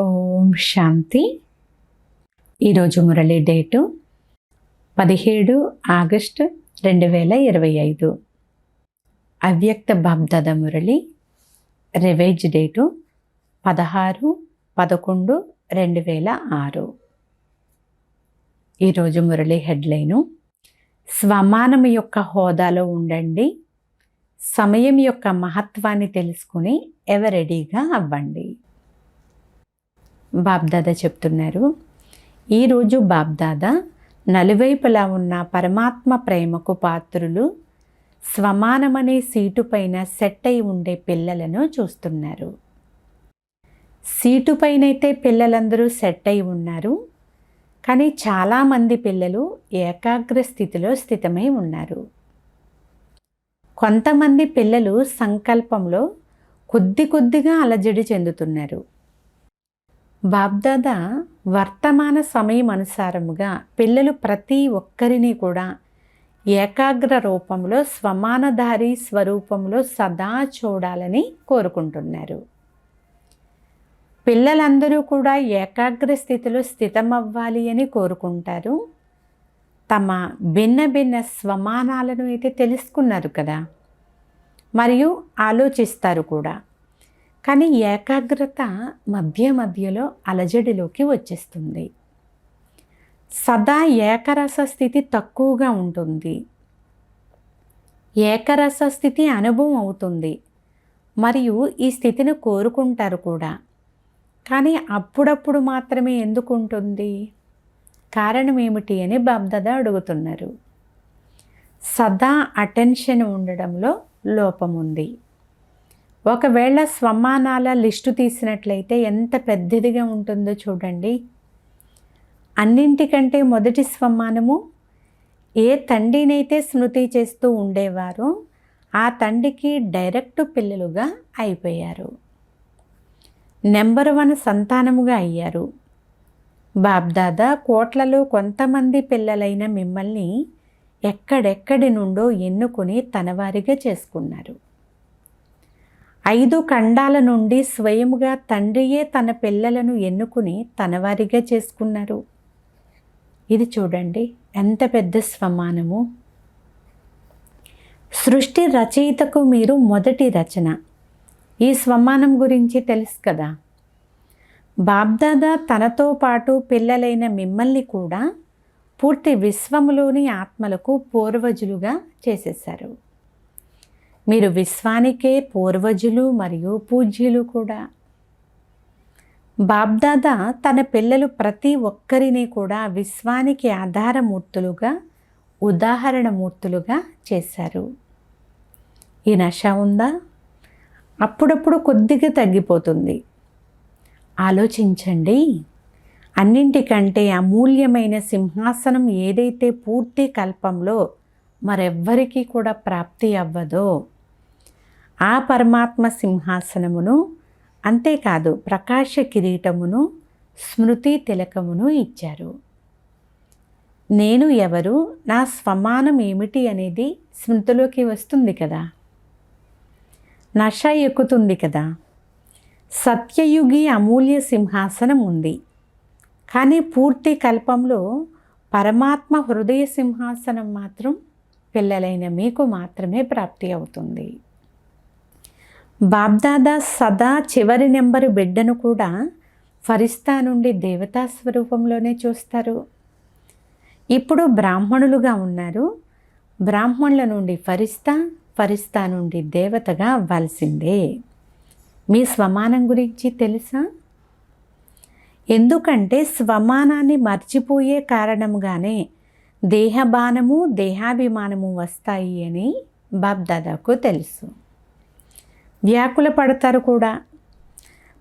ఓం శాంతి. ఈరోజు Murali date 17 August 2025. అవ్యక్త Bapdada Murali revise date 16/11/2006. ఈరోజు మురళి హెడ్లైను: స్వమానం యొక్క హోదాలో ఉండండి, సమయం యొక్క మహత్వాన్ని తెలుసుకుని ఎవరెడీగా అవ్వండి. బాబ్దాదా చెప్తున్నారు, ఈరోజు బాబ్దాదా నలువైపులా ఉన్న పరమాత్మ ప్రేమకు పాత్రులు స్వమానమనే సీటు పైన సెట్ అయి ఉండే పిల్లలను చూస్తున్నారు. సీటు పైనైతే పిల్లలందరూ సెట్ అయి ఉన్నారు, కానీ చాలామంది పిల్లలు ఏకాగ్ర స్థితిలో స్థితమై ఉన్నారు. కొంతమంది పిల్లలు సంకల్పంలో కొద్దిగా అలజడి చెందుతున్నారు. బాబ్దాదా వర్తమాన సమయం అనుసారముగా పిల్లలు ప్రతి ఒక్కరిని కూడా ఏకాగ్ర రూపంలో స్వమానధారి స్వరూపంలో సదా చూడాలని కోరుకుంటున్నారు. పిల్లలందరూ కూడా ఏకాగ్ర స్థితిలో స్థితమవ్వాలి అని కోరుకుంటారు. తమ భిన్న స్వమానాలను అయితే తెలుసుకున్నారు కదా, మరియు ఆలోచిస్తారు కూడా. కానీ ఏకాగ్రత మధ్యలో అలజడిలోకి వచ్చేస్తుంది. సదా ఏకరస స్థితి తక్కువగా ఉంటుంది. ఏకరస స్థితి అనుభవం అవుతుంది, మరియు ఈ స్థితిని కోరుకుంటారు కూడా. కానీ అప్పుడప్పుడు మాత్రమే ఎందుకు ఉంటుంది? కారణం ఏమిటి అని బాబ్దాదా అడుగుతున్నారు. సదా అటెన్షన్ ఉండడంలో లోపం ఉంది. ఒకవేళ స్వమానాల లిస్టు తీసినట్లయితే ఎంత పెద్దదిగా ఉంటుందో చూడండి. అన్నింటికంటే మొదటి స్వమానము ఏ తండ్రినైతే స్మృతి చేస్తూ ఉండేవారో ఆ తండ్రికి డైరెక్ట్ పిల్లలుగా అయిపోయారు. నెంబర్ 1 సంతానముగా అయ్యారు. బాబ్దాదా కోట్లలో కొంతమంది పిల్లలైన మిమ్మల్ని ఎక్కడెక్కడి నుండో ఎన్నుకొని తనవారిగా చేసుకున్నారు. 5 ఖండాల నుండి స్వయముగా తండ్రియే తన పిల్లలను ఎన్నుకుని తనవారిగా చేసుకున్నారు. ఇది చూడండి ఎంత పెద్ద స్వమానము. సృష్టి రచయితకు మీరు మొదటి రచన. ఈ స్వమానం గురించి తెలుసు కదా. బాబ్దాదా తనతో పాటు పిల్లలైన మిమ్మల్ని కూడా పూర్తి విశ్వములోని ఆత్మలకు పూర్వజులుగా చేసేశారు. మీరు విశ్వానికే పూర్వజులు మరియు పూజ్యులు కూడా. బాబ్దాదా తన పిల్లలు ప్రతి ఒక్కరిని కూడా విశ్వానికి ఆధారమూర్తులుగా, ఉదాహరణమూర్తులుగా చేశారు. ఈ నష ఉందా? అప్పుడప్పుడు కొద్దిగా తగ్గిపోతుంది. ఆలోచించండి. అన్నింటికంటే అమూల్యమైన సింహాసనం ఏదైతే పూర్తి కల్పంలో మరెవ్వరికీ కూడా ప్రాప్తి అవ్వదో ఆ పరమాత్మ సింహాసనమును, అంతేకాదు ప్రకాశ కిరీటమును, స్మృతి తిలకమును ఇచ్చారు. నేను ఎవరు, నా స్వమానం ఏమిటి అనేది స్మృతిలోకి వస్తుంది కదా, నష ఎక్కుతుంది కదా. సత్యయుగి అమూల్య సింహాసనం ఉంది, కానీ పూర్తి కల్పంలో పరమాత్మ హృదయ సింహాసనం మాత్రం పిల్లలైన మీకు మాత్రమే ప్రాప్తి అవుతుంది. బాబ్దాదా సదా చివరి నెంబరు బిడ్డను కూడా ఫరిస్తా నుండి దేవతా స్వరూపంలోనే చూస్తారు. ఇప్పుడు బ్రాహ్మణులుగా ఉన్నారు. బ్రాహ్మణుల నుండి ఫరిస్తా నుండి దేవతగా అవ్వాల్సిందే. మీ స్వమానం గురించి తెలుసా? ఎందుకంటే స్వమానాన్ని మర్చిపోయే కారణంగానే దేహబానము, దేహాభిమానము వస్తాయి అని బాబ్దాదాకు తెలుసు. వ్యాకుల పడతారు కూడా.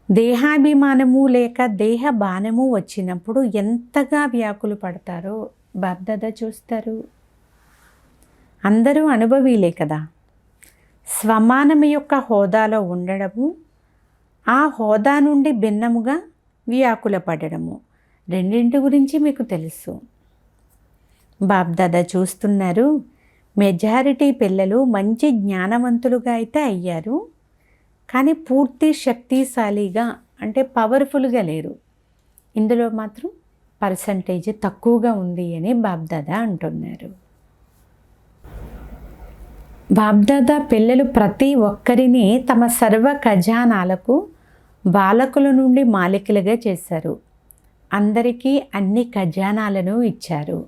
దేహాభిమానము లేక దేహబానము వచ్చినప్పుడు ఎంతగా వ్యాకులు పడతారో బాబ్దాదా చూస్తారు. అందరూ అనుభవీలే కదా. స్వమానం యొక్క హోదాలో ఉండడము, ఆ హోదా నుండి భిన్నముగా వ్యాకుల పడడము, రెండింటి గురించి మీకు తెలుసు. బాబ్దాదా చూస్తున్నారు, మెజారిటీ పిల్లలు మంచి జ్ఞానవంతులుగా అయితే అయ్యారు, కానీ పూర్తి శక్తిశాలిగా ఎందుకంటే పవర్ఫుల్గా లేరు. ఇందులో మాత్రం పర్సంటేజ్ తక్కువగా ఉంది అని బాబ్దాదా అంటున్నారు. బాబ్దాదా పిల్లలు ప్రతి ఒక్కరిని తమ సర్వ ఖజానాలకు బాలకుల నుండి మాలికలుగా చేశారు. అందరికీ అన్ని ఖజానాలను ఇచ్చారు.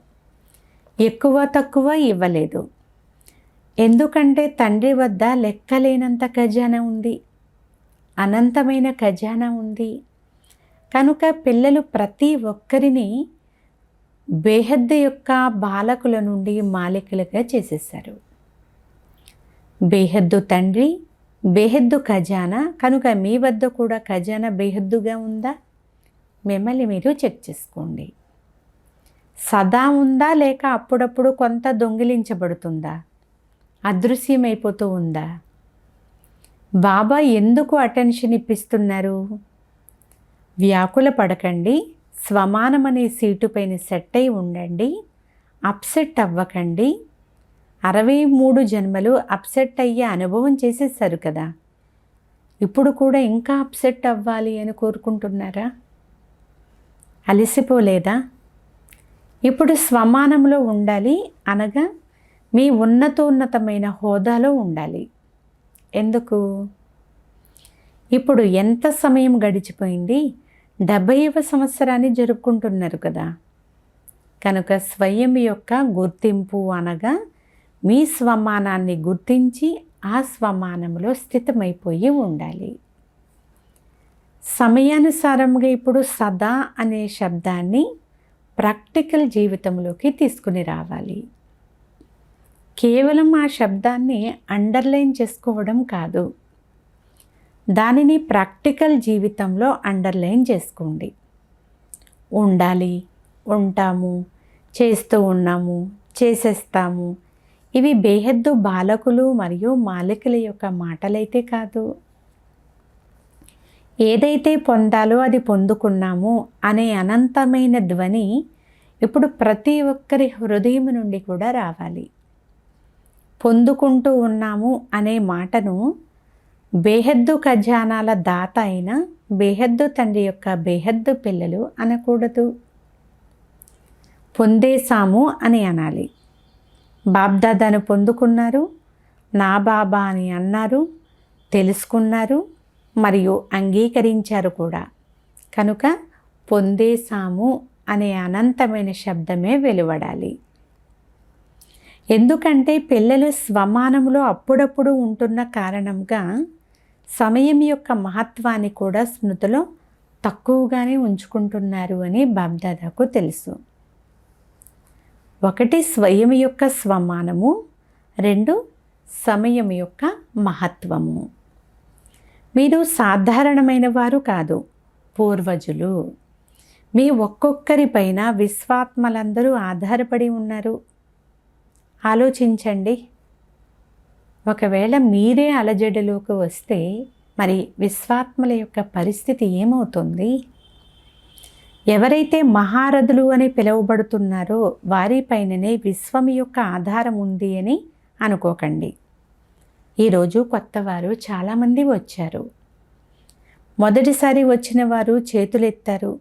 ఎక్కువ తక్కువ ఇవ్వలేదు. ఎందుకంటే తండ్రి వద్ద లెక్కలేనంత ఖజానా ఉంది, అనంతమైన ఖజానా ఉంది. కనుక పిల్లలు ప్రతి ఒక్కరిని బేహద్దు యొక్క బాలకుల నుండి మాలికలుగా చేసేసారు. బేహద్దు తండ్రి, బేహద్దు ఖజానా. కనుక మీ వద్ద కూడా ఖజానా బేహద్దుగా ఉందా? మిమ్మల్ని మీరు చెక్ చేసుకోండి. సదా ఉందా, లేక అప్పుడప్పుడు కొంత దొంగిలించబడుతుందా, అదృశ్యమైపోతూ ఉందా? బాబా ఎందుకు అటెన్షన్ ఇప్పిస్తున్నారు? వ్యాకుల పడకండి, స్వమానమనే సీటు పైన సెట్ అయి ఉండండి, అప్సెట్ అవ్వకండి. 63 జన్మలు అప్సెట్ అయ్యే అనుభవం చేసేసారు కదా, ఇప్పుడు కూడా ఇంకా అప్సెట్ అవ్వాలి అని కోరుకుంటున్నారా? అలసిపోలేదా? ఇప్పుడు స్వమానంలో ఉండాలి, అనగా మీ ఉన్నతోన్నతమైన హోదాలో ఉండాలి. ఎందుకు? ఇప్పుడు ఎంత సమయం గడిచిపోయింది? 70వ సంవత్సరాన్ని జరుపుకుంటున్నారు కదా. కనుక స్వయం యొక్క గుర్తింపు అనగా మీ స్వమానాన్ని గుర్తించి ఆ స్వమానంలో స్థితమైపోయి ఉండాలి. సమయానుసారంగా ఇప్పుడు సదా అనే శబ్దాన్ని ప్రాక్టికల్ జీవితంలోకి తీసుకుని రావాలి. కేవలం ఆ శబ్దాన్ని అండర్లైన్ చేసుకోవడం కాదు, దానిని ప్రాక్టికల్ జీవితంలో అండర్లైన్ చేసుకోండి. ఉండాలి, ఉంటాము, చేస్తూ ఉన్నాము, చేసేస్తాము. ఇవి బేహద్దు బాలకులు మరియు మాలికల యొక్క మాటలైతే కాదు. ఏదైతే పొందాలో అది పొందుకున్నాము అనే అనంతమైన ధ్వని ఇప్పుడు ప్రతి ఒక్కరి హృదయం నుండి కూడా రావాలి. పొందుకుంటూ ఉన్నాము అనే మాటను బేహద్దు ఖజానాల దాత అయిన బేహద్దు తండ్రి యొక్క బేహద్దు పిల్లలు అనకూడదు. పొందేశాము అని అనాలి. బాబ్దాదాను పొందుకున్నారు, నా బాబా అని అన్నారు, తెలుసుకున్నారు మరియు అంగీకరించారు కూడా. కనుక పొందేశాము అనే అనంతమైన శబ్దమే వెలువడాలి. ఎందుకంటే పిల్లలు స్వమానంలో అప్పుడప్పుడు ఉంటున్న కారణంగా సమయం యొక్క మహత్వాన్ని కూడా స్మృతిలో తక్కువగానే ఉంచుకుంటున్నారు అని బాబ్దాదాకు తెలుసు. ఒకటి స్వయం యొక్క స్వమానము, 2 సమయం యొక్క మహత్వము. మీరు సాధారణమైన వారు కాదు, పూర్వజులు. మీ ఒక్కొక్కరిపైన విశ్వాత్మలందరూ ఆధారపడి ఉన్నారు. ఆలోచించండి. ఒకవేళ మీరే అలజడిలోకి వస్తే మరి విశ్వాత్మల యొక్క పరిస్థితి ఏమవుతుంది? ఎవరైతే మహారథులు అని పిలువబడుతున్నారో వారిపైననే విశ్వం యొక్క ఆధారం ఉంది అని అనుకోకండి. ఈరోజు కొత్తవారు చాలామంది వచ్చారు. మొదటిసారి వచ్చిన వారు చేతులెత్తారు.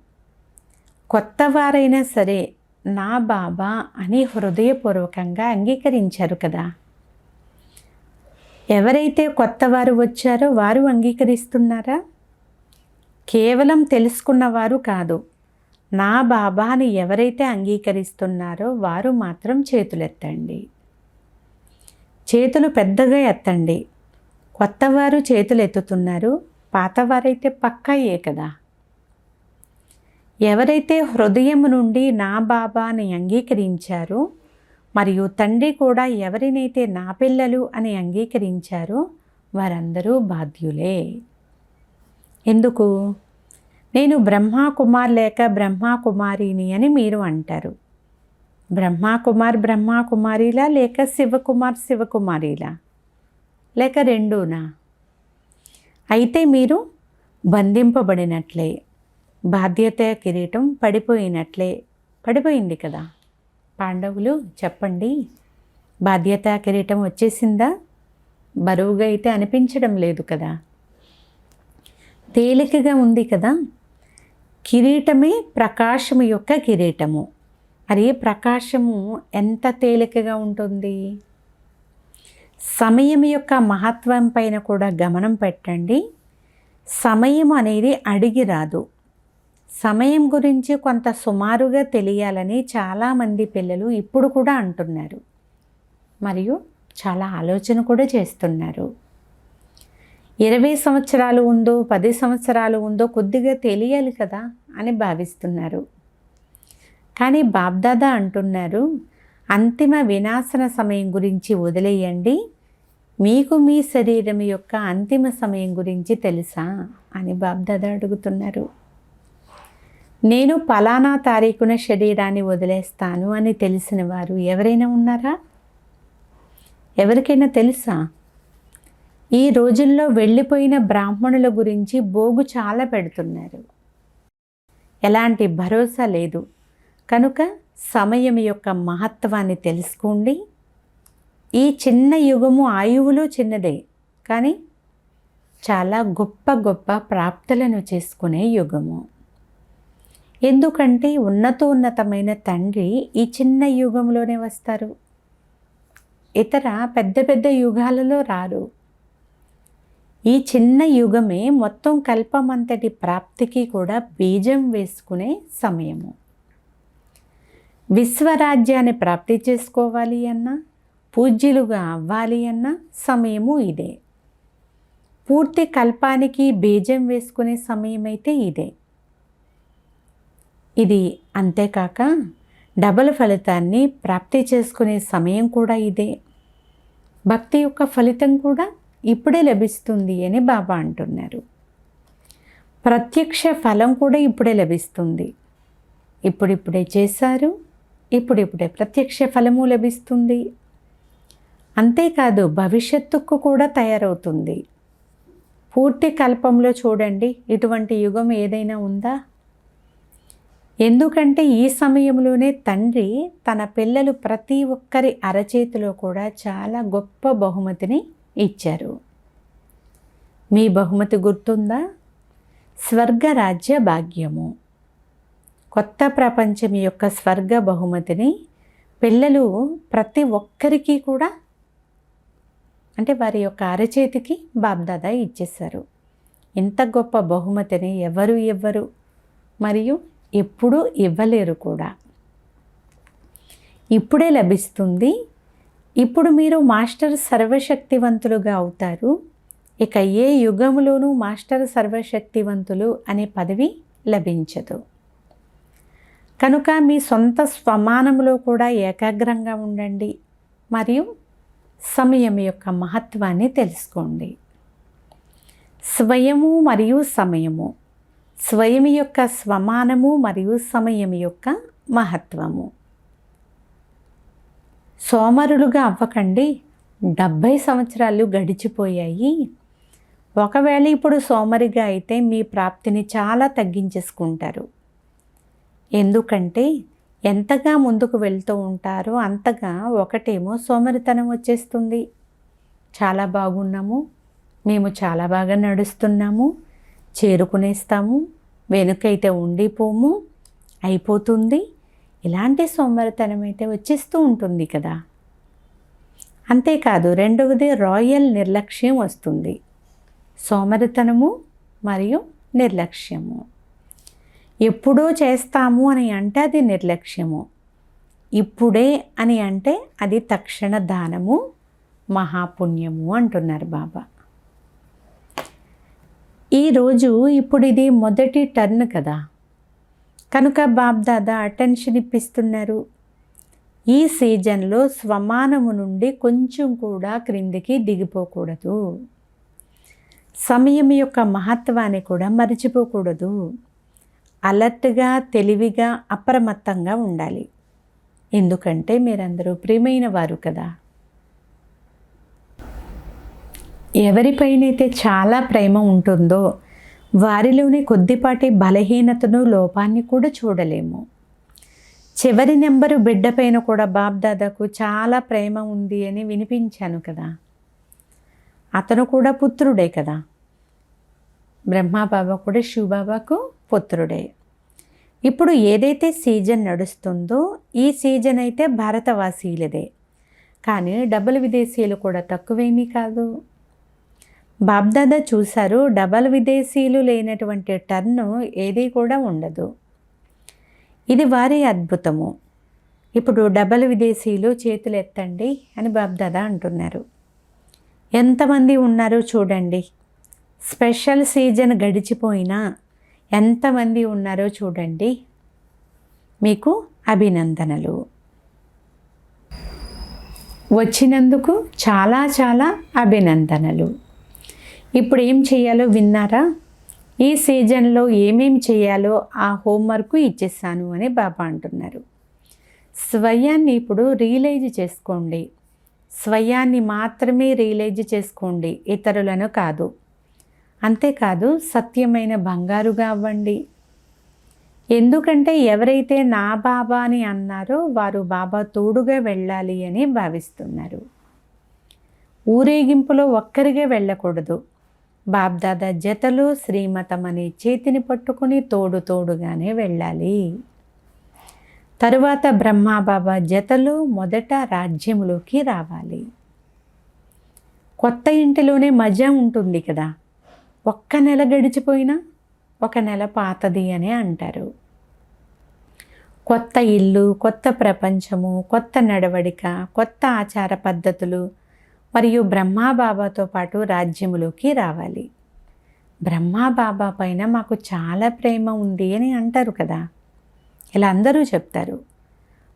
కొత్తవారైనా సరే నా బాబా అని హృదయపూర్వకంగా అంగీకరించారు కదా. ఎవరైతే కొత్తవారు వచ్చారో వారు అంగీకరిస్తున్నారా? కేవలం తెలుసుకున్నవారు కాదు, నా బాబాని ఎవరైతే అంగీకరిస్తున్నారో వారు మాత్రం చేతులెత్తండి. చేతులు పెద్దగా ఎత్తండి. కొత్తవారు చేతులు ఎత్తుతున్నారు, పాతవారైతే పక్కాయే కదా. ఎవరైతే హృదయం నుండి నా బాబాని అంగీకరించారో మరియు తండ్రి కూడా ఎవరినైతే నా పిల్లలు అని అంగీకరించారో వారందరూ బాధ్యులే. ఎందుకు? నేను బ్రహ్మాకుమార్ లేక బ్రహ్మాకుమారిని అని మీరు అంటారు. బ్రహ్మాకుమార్ బ్రహ్మాకుమారిలా లేక శివకుమార్ శివకుమారిలా లేక రెండూనా? అయితే మీరు బంధింపబడినట్లే, బాధ్యత కిరీటం పడిపోయినట్లే. పడిపోయింది కదా. పాండవులు చెప్పండి, బాధ్యత కిరీటం వచ్చేసిందా? బరువుగా అయితే అనిపించడం లేదు కదా. తేలికగా ఉంది కదా. కిరీటమే ప్రకాశము యొక్క కిరీటము. మరి ప్రకాశము ఎంత తేలికగా ఉంటుంది? సమయం యొక్క మహత్వం పైన కూడా గమనం పెట్టండి. సమయం అనేది అడిగి రాదు. సమయం గురించి కొంత సుమారుగా తెలియాలని చాలామంది పిల్లలు ఇప్పుడు కూడా అంటున్నారు, మరియు చాలా ఆలోచన కూడా చేస్తున్నారు. 20 సంవత్సరాలు ఉందో 10 సంవత్సరాలు ఉందో కొద్దిగా తెలియాలి కదా అని భావిస్తున్నారు. కానీ బాబ్దాదా అంటున్నారు, అంతిమ వినాశన సమయం గురించి వదిలేయండి, మీకు మీ శరీరం యొక్క అంతిమ సమయం గురించి తెలుసా అని బాబ్దాదా అడుగుతున్నారు. నేను ఫలానా తారీఖున శరీరాన్ని వదిలేస్తాను అని తెలిసిన వారు ఎవరైనా ఉన్నారా? ఎవరికైనా తెలుసా? ఈ రోజుల్లో వెళ్ళిపోయిన బ్రాహ్మణుల గురించి బోగు చాలా పెడుతున్నారు. ఎలాంటి భరోసా లేదు. కనుక సమయం యొక్క మహత్వాన్ని తెలుసుకోండి. ఈ చిన్న యుగము ఆయువులో చిన్నదే, కానీ చాలా గొప్ప గొప్ప ప్రాప్తులను చేసుకునే యుగము. ఎందుకంటే ఉన్నతోన్నతమైన తండ్రి ఈ చిన్న యుగంలోనే వస్తారు. ఇతర పెద్ద పెద్ద యుగాలలో రారు. ఈ చిన్న యుగమే మొత్తం కల్పమంతటి ప్రాప్తికి కూడా బీజం వేసుకునే సమయము. విశ్వరాజ్యాన్ని ప్రాప్తి చేసుకోవాలి అన్నా, పూజ్యులుగా అవ్వాలి అన్న సమయము ఇదే. పూర్తి కల్పానికి బీజం వేసుకునే సమయం అయితే ఇదే. ఇది అంతేకాక డబల్ ఫలితాన్ని ప్రాప్తి చేసుకునే సమయం కూడా ఇదే. భక్తి యొక్క ఫలితం కూడా ఇప్పుడే లభిస్తుంది అని బాబా అంటున్నారు. ప్రత్యక్ష ఫలం కూడా ఇప్పుడే లభిస్తుంది. ఇప్పుడిప్పుడే చేశారు, ఇప్పుడిప్పుడే ప్రత్యక్ష ఫలము లభిస్తుంది. అంతేకాదు భవిష్యత్తుకు కూడా తయారవుతుంది. పూర్తి కల్పంలో చూడండి, ఇటువంటి యుగం ఏదైనా ఉందా? ఎందుకంటే ఈ సమయంలోనే తండ్రి తన పిల్లలు ప్రతి ఒక్కరి అరచేతిలో కూడా చాలా గొప్ప బహుమతిని ఇచ్చారు. మీ బహుమతి గుర్తుందా? స్వర్గరాజ్య భాగ్యము. కొత్త ప్రపంచం యొక్క స్వర్గ బహుమతిని పిల్లలు ప్రతి ఒక్కరికి కూడా, అంటే వారి యొక్క అరచేతికి బాబ్దాదా ఇచ్చేశారు. ఇంత గొప్ప బహుమతిని ఎవరు ఇవ్వరు, మరియు ఎప్పుడూ ఇవ్వలేరు కూడా. ఇప్పుడే లభిస్తుంది. ఇప్పుడు మీరు మాస్టర్ సర్వశక్తివంతులుగా అవుతారు. ఇక ఏ యుగంలోనూ మాస్టర్ సర్వశక్తివంతులు అనే పదవి లభించదు. కనుక మీ సొంత స్వమానంలో కూడా ఏకాగ్రంగా ఉండండి, మరియు సమయం యొక్క మహత్వాన్ని తెలుసుకోండి. స్వయము మరియు సమయము, స్వయం యొక్క స్వమానము మరియు సమయం యొక్క మహత్వము. సోమరులుగా అవ్వకండి. 70 సంవత్సరాలు గడిచిపోయాయి. ఒకవేళ ఇప్పుడు సోమరిగా అయితే మీ ప్రాప్తిని చాలా తగ్గించేసుకుంటారు. ఎందుకంటే ఎంతగా ముందుకు వెళ్తూ ఉంటారో అంతగా ఒకటేమో సోమరితనం వచ్చేస్తుంది. చాలా బాగున్నాము, మేము చాలా బాగా నడుస్తున్నాము, చేరుకునేస్తాము, వెనుకైతే ఉండిపోము, అయిపోతుంది. ఇలాంటి సోమరితనం అయితే వచ్చేస్తూ ఉంటుంది కదా. అంతేకాదు రెండవది రాయల్ నిర్లక్ష్యం వస్తుంది. సోమరితనము మరియు నిర్లక్ష్యము. ఎప్పుడో చేస్తాము అని అంటే అది నిర్లక్ష్యము. ఇప్పుడే అని అంటే అది తక్షణ దానము, మహాపుణ్యము అంటున్నారు బాబా. ఈరోజు ఇప్పుడు ఇది మొదటి టర్న్ కదా, కనుక బాబ్దాదా అటెన్షన్ ఇప్పిస్తున్నారు. ఈ సీజన్లో స్వమానము నుండి కొంచెం కూడా క్రిందికి దిగిపోకూడదు. సమయం యొక్క మహత్వాన్ని కూడా మర్చిపోకూడదు. అలర్ట్గా, తెలివిగా, అప్రమత్తంగా ఉండాలి. ఎందుకంటే మీరందరూ ప్రియమైన వారు కదా. ఎవరిపైనైతే చాలా ప్రేమ ఉంటుందో వారిలోని కొద్దిపాటి బలహీనతను, లోపాన్ని కూడా చూడలేము. చివరి నెంబరు బిడ్డపైన కూడా బాబ్దాదాకు చాలా ప్రేమ ఉంది అని వినిపించాను కదా. అతను కూడా పుత్రుడే కదా. బ్రహ్మబాబా కూడా శివబాబాకు పుత్రుడే. ఇప్పుడు ఏదైతే సీజన్ నడుస్తుందో ఈ సీజన్ అయితే భారతవాసీలదే, కానీ డబల్ విదేశీయులు కూడా తక్కువేమీ కాదు. బాబ్దాదా చూశారు, డబల్ విదేశీయులు లేనటువంటి టర్న్ ఏది కూడా ఉండదు. ఇది వారి అద్భుతము. ఇప్పుడు డబల్ విదేశీయులు చేతులు ఎత్తండి అని బాబ్దాదా అంటున్నారు. ఎంతమంది ఉన్నారో చూడండి. స్పెషల్ సీజన్ గడిచిపోయినా ఎంతమంది ఉన్నారో చూడండి. మీకు అభినందనలు. వచ్చినందుకు చాలా చాలా అభినందనలు. ఇప్పుడు ఏం చేయాలో విన్నారా? ఈ సీజన్లో ఏమేం చేయాలో ఆ హోంవర్క్ ఇచ్చేసాను అని బాబా అంటున్నారు. స్వయాన్ని ఇప్పుడు రియలైజ్ చేసుకోండి. స్వయాన్ని మాత్రమే రియలైజ్ చేసుకోండి, ఇతరులను కాదు. అంతేకాదు సత్యమైన బంగారుగా అవ్వండి. ఎందుకంటే ఎవరైతే నా బాబా అని అన్నారో వారు బాబా తోడుగా వెళ్ళాలి అని భావిస్తున్నారు. ఊరేగింపులో ఒక్కరిగా వెళ్ళకూడదు. బాబ్దాదా జతలో శ్రీమతం అనే చేతిని పట్టుకుని తోడుగానే వెళ్ళాలి. తరువాత బ్రహ్మాబాబా జతలో మొదట రాజ్యములోకి రావాలి. కొత్త ఇంటిలోనే మజా ఉంటుంది కదా. ఒక్క నెల గడిచిపోయినా ఒక నెల పాతది అని అంటారు. కొత్త ఇల్లు, కొత్త ప్రపంచము, కొత్త నడవడిక, కొత్త ఆచార పద్ధతులు మరియు బ్రహ్మాబాబాతో పాటు రాజ్యములోకి రావాలి. బ్రహ్మాబాబా పైన మాకు చాలా ప్రేమ ఉంది అని అంటారు కదా, ఇలా అందరూ చెప్తారు.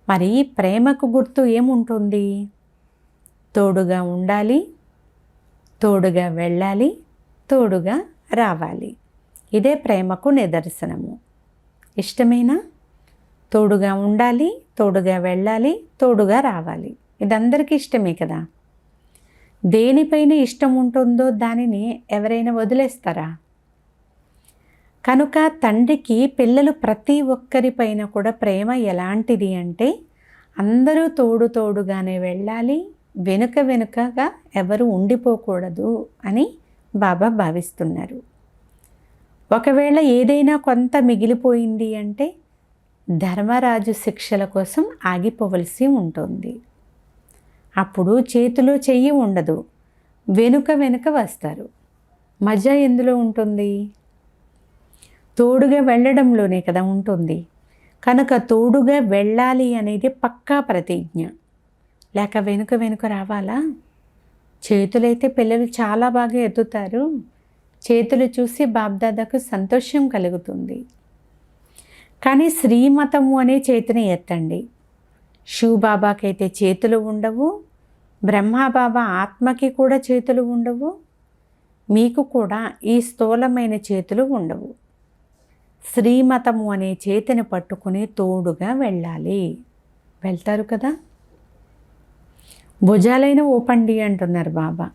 మరి ప్రేమకు గుర్తు ఏముంటుంది? తోడుగా ఉండాలి, తోడుగా వెళ్ళాలి, తోడుగా రావాలి. ఇదే ప్రేమకు నిదర్శనము. ఇష్టమేనా? తోడుగా ఉండాలి, తోడుగా వెళ్ళాలి, తోడుగా రావాలి. ఇది అందరికీ ఇష్టమే కదా. దేనిపైన ఇష్టం ఉంటుందో దానిని ఎవరైనా వదిలేస్తారా? కనుక తండ్రికి పిల్లలు ప్రతి ఒక్కరిపైన కూడా ప్రేమ ఎలాంటిది అంటే అందరూ తోడుగానే వెళ్ళాలి, వెనుకగా ఎవరు ఉండిపోకూడదు అని బాబా భావిస్తున్నారు. ఒకవేళ ఏదైనా కొంత మిగిలిపోయింది అంటే ధర్మరాజు శిక్షల కోసం ఆగిపోవలసి ఉంటుంది. అప్పుడు చేతిలో చెయ్యి ఉండదు, వెనుక వస్తారు. మజా ఎందులో ఉంటుంది? తోడుగా వెళ్ళడంలోనే కదా ఉంటుంది. కనుక తోడుగా వెళ్ళాలి అనేది పక్కా ప్రతిజ్ఞ. లేక వెనుక రావాలా? చేతులైతే పిల్లలు చాలా బాగా ఎత్తుతారు. చేతులు చూసి బాబ్దాదాకు సంతోషం కలుగుతుంది. కానీ శ్రీమతము అనే చేతిని ఎత్తండి. శివబాబాకైతే చేతులు ఉండవు, బ్రహ్మబాబా ఆత్మకి కూడా చేతులు ఉండవు, మీకు కూడా ఈ స్థూలమైన చేతులు ఉండవు. శ్రీమతము అనే చేతిని పట్టుకుని తోడుగా వెళ్ళాలి. వెళ్తారు కదా. భుజాలైన ఊపండి అంటున్నారు బాబా.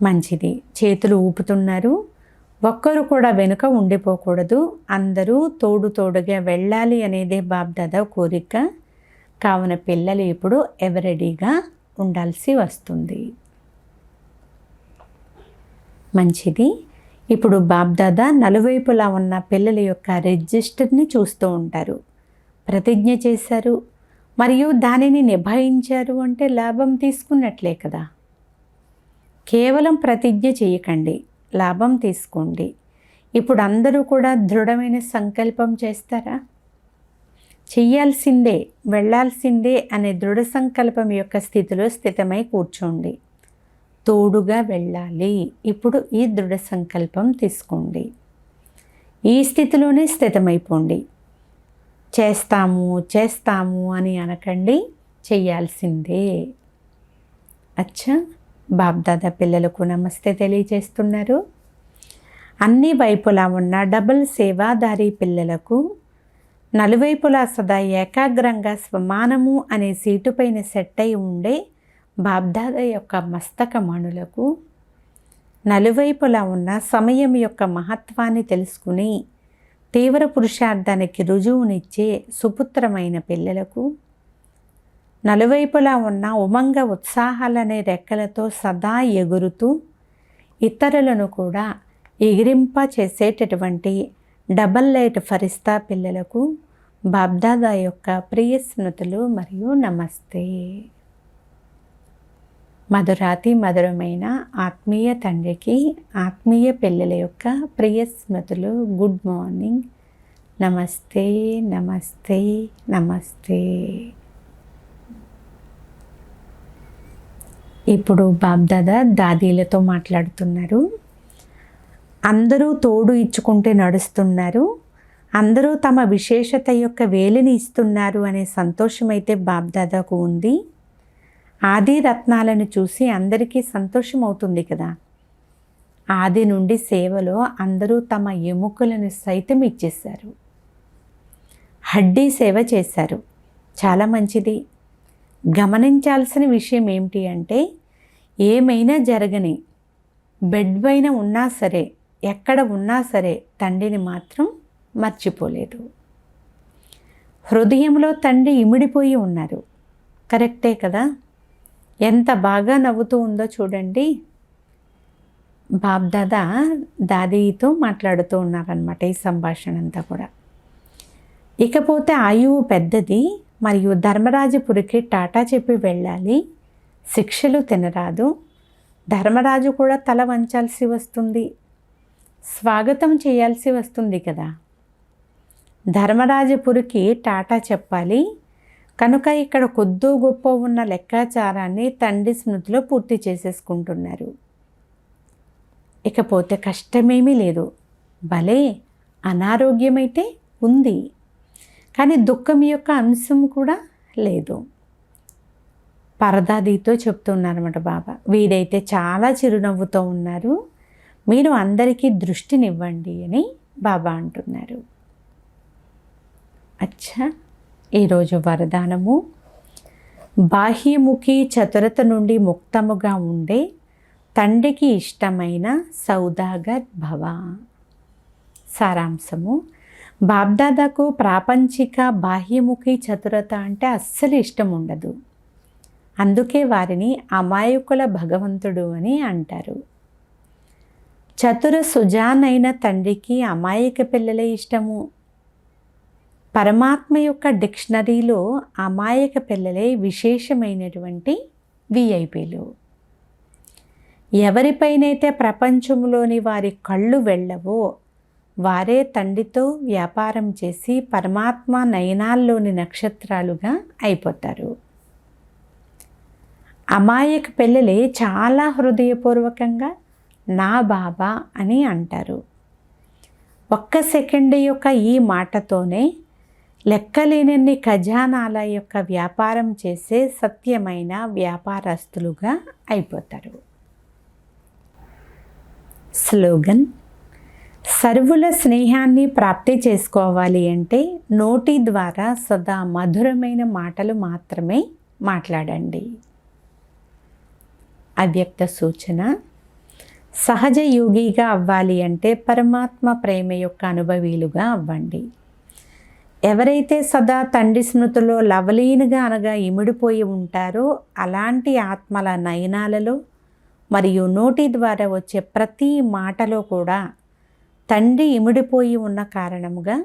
మంచిది, చేతులు ఊపుతున్నారు. ఒక్కరు కూడా వెనుక ఉండిపోకూడదు, అందరూ తోడుగా వెళ్ళాలి అనేదే బాబ్దాదా కోరిక. కావున పిల్లలు ఇప్పుడు ఎవరెడీగా ఉండాల్సి వస్తుంది. మంచిది. ఇప్పుడు బాబ్దాదా నలువైపులా ఉన్న పిల్లల యొక్క రిజిస్టర్ని చూస్తూ ఉంటారు. ప్రతిజ్ఞ చేశారు మరియు దానిని నిభాయించారు అంటే లాభం తీసుకున్నట్లే కదా. కేవలం ప్రతిజ్ఞ చేయకండి, లాభం తీసుకోండి. ఇప్పుడు అందరూ కూడా దృఢమైన సంకల్పం చేస్తారా? చెయ్యాల్సిందే, వెళ్ళాల్సిందే అనే దృఢ సంకల్పం యొక్క స్థితిలో స్థితమై కూర్చోండి. తోడుగా వెళ్ళాలి. ఇప్పుడు ఈ దృఢ సంకల్పం తీసుకోండి. ఈ స్థితిలోనే స్థితమైపోండి. చేస్తాము అని అనకండి, చెయ్యాల్సిందే. అచ్చా, బాబ్దాదా పిల్లలకు నమస్తే తెలియజేస్తున్నారు. అన్ని వైపులా ఉన్న డబుల్ సేవాదారీ పిల్లలకు నలువైపులా సదా ఏకాగ్రంగా స్వమానము అనే సీటుపైన సెట్ అయి ఉండే బాబ్దాదా యొక్క మస్తక మణులకు నలువైపులా ఉన్న సమయం యొక్క మహత్వాన్ని తెలుసుకుని తీవ్ర పురుషార్థానికి రుజువునిచ్చే సుపుత్రమైన పిల్లలకు నలువైపులా ఉన్న ఉమంగ ఉత్సాహాలనే రెక్కలతో సదా ఎగురుతూ ఇతరులను కూడా ఎగిరింప చేసేటటువంటి డబల్ లైట్ ఫరిస్తా పిల్లలకు బాబ్దాదా యొక్క ప్రియ స్మృతులు మరియు నమస్తే. మధురాతి మధురమైన ఆత్మీయ తండ్రికి ఆత్మీయ పిల్లల యొక్క ప్రియ స్మృతులు. Good morning. నమస్తే నమస్తే నమస్తే. ఇప్పుడు బాబ్దాదా దాదీలతో మాట్లాడుతున్నారు. అందరూ తోడు ఇచ్చుకుంటే నడుస్తున్నారు, అందరూ తమ విశేషత యొక్క వేలిని ఇస్తున్నారు అనే సంతోషం అయితే బాబ్దాదాకు ఉంది. ఆది రత్నాలను చూసి అందరికీ సంతోషం అవుతుంది కదా. ఆది నుండి సేవలో అందరూ తమ ఎముకలను సైతం ఇచ్చేశారు, హడ్డీ సేవ చేశారు. చాలా మంచిది. గమనించాల్సిన విషయం ఏమిటి అంటే, ఏమైనా జరగని, బెడ్ పైన ఉన్నా సరే, ఎక్కడ ఉన్నా సరే తండ్రిని మాత్రం మర్చిపోలేదు. హృదయంలో తండ్రి ఇమిడిపోయి ఉన్నారు. కరెక్టే కదా. ఎంత బాగా నవ్వుతూ ఉందో చూడండి. బాబ్దాదా దాదీతో మాట్లాడుతూ ఉన్నారనమాట ఈ సంభాషణ అంతా కూడా. ఇకపోతే ఆయువు పెద్దది మరియు ధర్మరాజుపురికి టాటా చెప్పి వెళ్ళాలి. శిక్షలు తినరాదు. ధర్మరాజు కూడా తల వంచాల్సి వస్తుంది, స్వాగతం చేయాల్సి వస్తుంది కదా. ధర్మరాజపురికి టాటా చెప్పాలి కనుక ఇక్కడ కొద్దో గొప్ప ఉన్న లెక్కాచారాన్ని తండ్రి స్మృతిలో పూర్తి చేసేసుకుంటున్నారు. ఇకపోతే కష్టమేమీ లేదు. భలే అనారోగ్యమైతే ఉంది, కానీ దుఃఖం యొక్క అంశం కూడా లేదు. పరదాదీతో చెప్తున్నారన్నమాట బాబా. వీరైతే చాలా చిరునవ్వుతో ఉన్నారు, మీరు అందరికీ దృష్టినివ్వండి అని బాబా అంటున్నారు. అచ్చా, ఈరోజు వరదానము, బాహ్యముఖి చతురత నుండి ముక్తముగా ఉండే తండ్రికి ఇష్టమైన సౌదాగర్ భవ. సారాంశము, బాబ్దాదాకు ప్రాపంచిక బాహ్యముఖి చతురత అంటే అస్సలు ఇష్టం ఉండదు. అందుకే వారిని అమాయకుల భగవంతుడు అని అంటారు. చతుర సుజానైన తండ్రికి అమాయక పిల్లలే ఇష్టము. పరమాత్మ యొక్క డిక్షనరీలో అమాయక పిల్లలే విశేషమైనటువంటి విఐపీలు. ఎవరిపైనైతే ప్రపంచంలోని వారి కళ్ళు వెళ్ళవో వారే తండ్రితో వ్యాపారం చేసి పరమాత్మ నయనాల్లోని నక్షత్రాలుగా అయిపోతారు. అమాయక పిల్లలే చాలా హృదయపూర్వకంగా నా బాబా అని అంటారు. ఒక్క సెకండ్ యొక్క ఈ మాటతోనే లెక్కలేనన్ని ఖజానాల యొక్క వ్యాపారం చేసే సత్యమైన వ్యాపారస్తులుగా అయిపోతారు. స్లోగన్, సర్వుల స్నేహాన్ని ప్రాప్తి చేసుకోవాలి అంటే నోటి ద్వారా సదా మధురమైన మాటలు మాత్రమే మాట్లాడండి. అవ్యక్త సూచన, సహజ యోగిగా అవ్వాలి అంటే పరమాత్మ ప్రేమ యొక్క అనుభవీలుగా అవ్వండి. ఎవరైతే సదా తండ్రి స్మృతిలో లవలీనుగా అనగా ఇమిడిపోయి ఉంటారో అలాంటి ఆత్మల నయనాలలో మరియు నోటి ద్వారా వచ్చే ప్రతి మాటలో కూడా తండ్రి ఇమిడిపోయి ఉన్న కారణముగా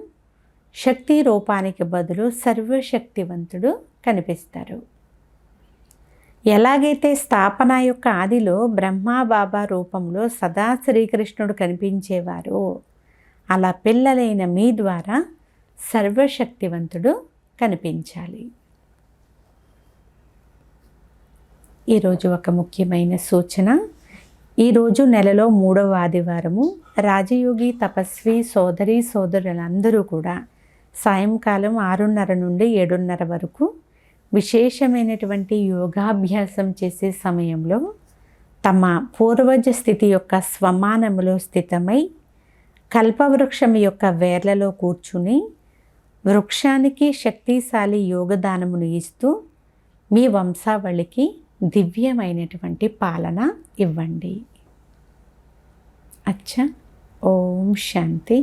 శక్తి రూపానికి బదులు సర్వశక్తివంతుడు కనిపిస్తారు. ఎలాగైతే స్థాపన యొక్క ఆదిలో బ్రహ్మా బాబా రూపంలో సదా శ్రీకృష్ణుడు కనిపించేవారో అలా పిల్లలైన మీ ద్వారా సర్వశక్తివంతుడు కనిపించాలి. ఈరోజు ఒక ముఖ్యమైన సూచన. ఈరోజు నెలలో 3వ ఆదివారము. రాజయోగి తపస్వి సోదరి సోదరులందరూ కూడా సాయంకాలం 6:30 నుండి 7:30 వరకు విశేషమైనటువంటి యోగాభ్యాసం చేసే సమయంలో తమ పూర్వజ స్థితి యొక్క స్వమానములో స్థితమై కల్పవృక్షం యొక్క వేర్లలో కూర్చుని వృక్షానికి శక్తిశాలి యోగదానమును ఇస్తూ మీ వంశావళికి దివ్యమైనటువంటి పాలన ఇవ్వండి. అచ్చా, ఓం శాంతి.